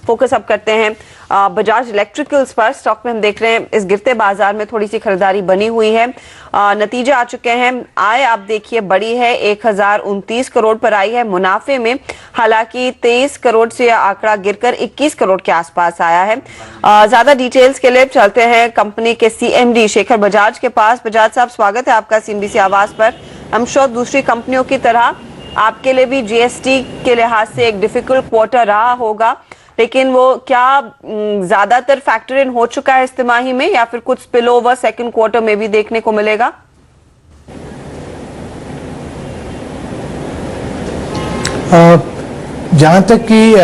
Focus अब करते हैं बजाज इलेक्ट्रिकल्स पर। स्टॉक में हम देख रहे हैं इस गिरते बाजार में थोड़ी सी खरीदारी बनी हुई है। नतीजे आ चुके हैं। आय आप देखिए बड़ी है, 1029 करोड़ पर आई है। मुनाफे में हालांकि 23 करोड़ से यह आंकड़ा गिरकर 21 करोड़ के आसपास आया है। ज्यादा डिटेल्स के लिए चलते हैं कंपनी के सीएमडी शेखर बजाज के पास। बजाज साहब, स्वागत है आपका सीएनबीसी आवाज पर। हम श्योर दूसरी कंपनियों की तरह आपके लिए भी जीएसटी के लिहाज से एक डिफिकल्ट क्वार्टर रहा होगा, लेकिन वो क्या ज्यादातर फैक्टर इन हो चुका है इस तिमाही में, या फिर कुछ स्पिल ओवर सेकंड क्वार्टर में भी देखने को मिलेगा? जहाँ तक कि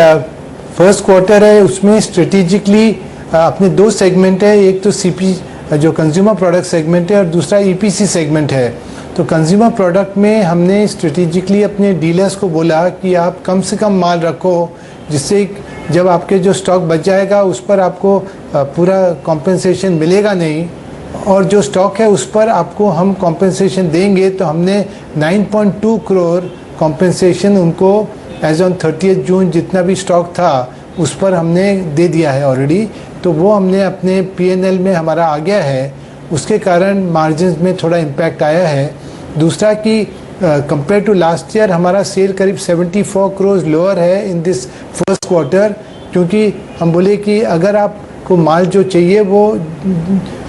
फर्स्ट क्वार्टर है उसमें स्ट्रेटेजिकली अपने दो सेगमेंट है, एक तो सीपी जो कंज्यूमर प्रोडक्ट सेगमेंट है और दूसरा ईपीसी सेगमेंट है। तो कंज्यूमर प्रोडक्ट में हमने स्ट्रेटेजिकली अपने डीलर्स को बोला कि आप कम से कम माल रखो, जिससे जब आपके जो स्टॉक बच जाएगा उस पर आपको पूरा कॉम्पेंसेशन मिलेगा नहीं, और जो स्टॉक है उस पर आपको हम कॉम्पेंसेशन देंगे। तो हमने 9.2 करोड़ कॉम्पेंसेशन उनको एज ऑन 30 जून जितना भी स्टॉक था उस पर हमने दे दिया है ऑलरेडी। तो वो हमने अपने पीएनएल में हमारा आ गया है, उसके कारण मार्जिन में थोड़ा इम्पैक्ट आया है। दूसरा कि कंपेयर टू लास्ट ईयर हमारा सेल करीब 74 करोड़ लोअर है इन दिस फर्स्ट क्वार्टर, क्योंकि हम बोले कि अगर आपको माल जो चाहिए वो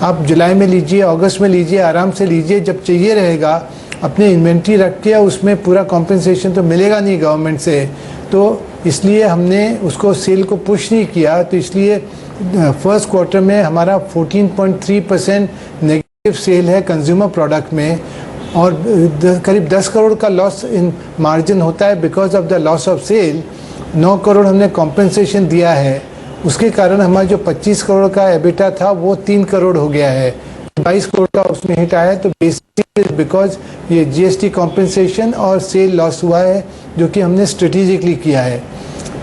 आप जुलाई में लीजिए, अगस्त में लीजिए, आराम से लीजिए, जब चाहिए रहेगा अपने इन्वेंट्री रख के, उसमें पूरा कॉम्पेंसेशन तो मिलेगा नहीं गवर्नमेंट से, तो इसलिए हमने उसको सेल को पुश नहीं किया। तो इसलिए फर्स्ट क्वार्टर में हमारा 14.3% नेगेटिव सेल है कंज्यूमर प्रोडक्ट में, और करीब 10 करोड़ का लॉस इन मार्जिन होता है because of the loss of sale. 9 crore हमने कॉम्पेंसेशन दिया है, उसके कारण हमारा जो 25 करोड़ का एबिटा था वो 3 करोड़ हो गया है। 22 करोड़ का उसमें हिट आया। तो बेसिकली बिकॉज ये जीएसटी कॉम्पेंसेशन और सेल लॉस हुआ है, जो कि हमने स्ट्रेटेजिकली किया है।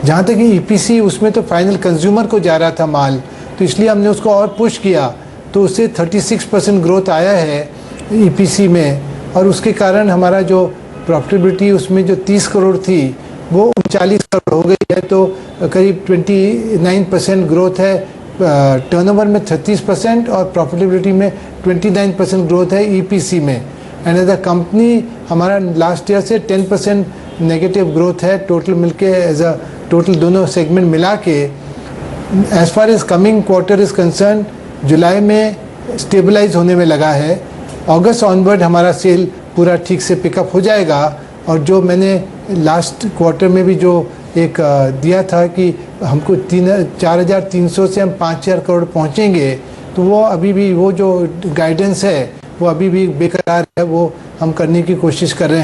जहाँ तक कि ईपीसी, उसमें तो फाइनल कंज्यूमर को जा रहा था माल, तो इसलिए हमने उसको और पुश किया, तो उससे 36% ग्रोथ आया है ईपीसी में, और उसके कारण हमारा जो प्रॉफिटेबिलिटी उसमें जो 30 करोड़ थी वो 39 करोड़ हो गई है। तो करीब 29% ग्रोथ है, टर्नओवर में 33% और प्रॉफिटेबिलिटी में 29% ग्रोथ है ईपीसी में। एंड एज अ कंपनी हमारा लास्ट ईयर से 10% नेगेटिव ग्रोथ है टोटल मिलके, एज अ टोटल दोनों सेगमेंट मिला के। As far as coming quarter is concern, जुलाई में स्टेबलाइज होने में लगा है, अगस्त ऑनवर्ड हमारा सेल पूरा ठीक से पिकअप हो जाएगा। और जो मैंने लास्ट क्वार्टर में भी जो एक दिया था कि हमको 4,300 से हम 5,000 करोड़ पहुंचेंगे, तो वो अभी भी वो जो गाइडेंस है वो अभी भी बेकरार है, वो हम करने की कोशिश कर रहे हैं।